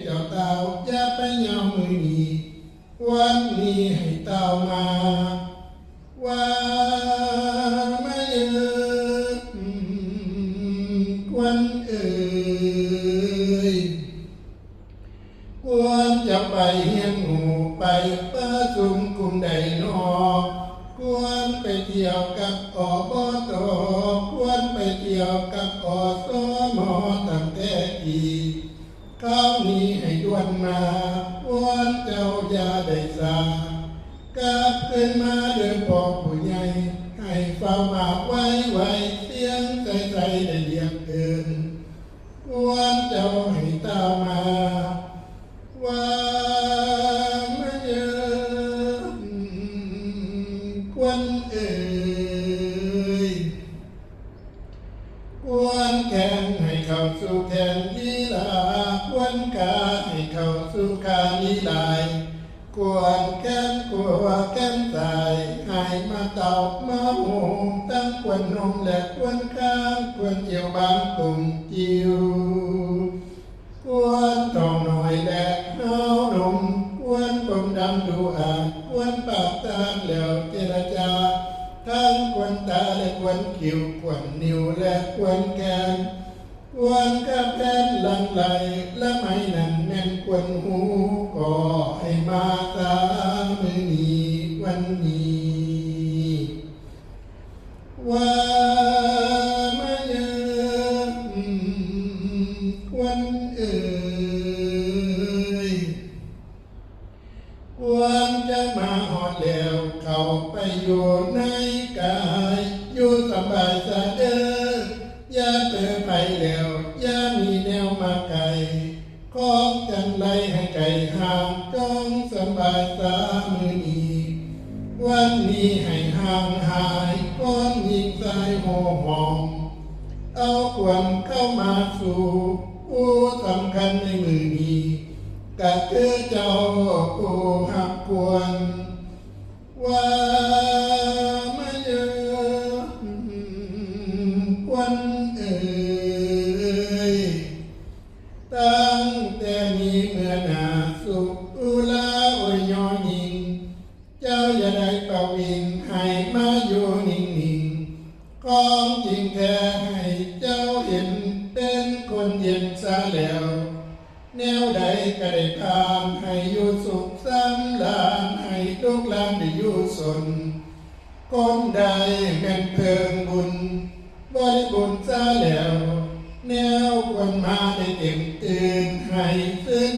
เจ้าเต่าอย่าไปยอมมือนีวันนี้ให้เต่ามาว่าไม่เยอะควันเอ่ยควรจะไปเฮียนหมู่ไปประชุมกลุ่มใดนอควรไปเที่ยวกับอบตควรไปเที่ยวกับอสมตั้งแต่ปีข้าวนี้ให้ด่วนมาวันเจ้าอย่าได้สากลับขึ้นมาเดินพอผู้ใหญ่ให้เฝ้ามาไว้เสียงใจได้เรียกเอินวันเจ้าให้ตามมาว่าไม่เยอะควันเอ่ยควรแข่งให้เข้าสู่แข่งลีลาควรกาให้เข้าสู่การลีลายควรแก้มกลัวแก้มตายให้มาเต่ามาหมูตั้งควรนมและควรข้างควรเกี่ยวบางตุ่มจิ๋วควรทองหน่อยและน้องนมควรผมดำดูอ่านควรปากตาแล้วเจรจาทั้งควรตาและควรคิ้วควรนิ้วและควรแกนควรกับแผ่นหลังไหลและไม่นั่นแน่นควรหูก็ให้มาตามือนี้วันนี้ว่าไม่เยอะควันเอ่ยควรจะมาหอดแล้วเข้าไปอยู่ในกายอยู่สบายสะเด้ออย่าเปิดไปแล้วอย่ามีแนวมาไกลของจังไรให้ไก่ห่างจงสบายสามือนี้วันนี้ให้ห่างหายก้อนยิงสายโหหอมเอาควรเข้ามาสู่ผู้สำคัญในมือนี้ก็คือเจ้าผู้หักควรว่าไม่เยอะควันเอ่ยตั้งแต่มีเมื่อนาสุขอุลาโอยยอยิงเจ้าอย่าได้เป่าวิงให้มาอยู่นิ่งๆของจริงแท้ให้เจ้าเห็นเป็นคนเย็นซะแล้วแนวใดก็ได้ทานให้อยู่สุขสำราญให้ทุกหลานได้อยู่สนคนใดแม่นเพิงบุญบริบุญซะแล้วแนวควรมาได้เต็มตื่นให้ซึ้ง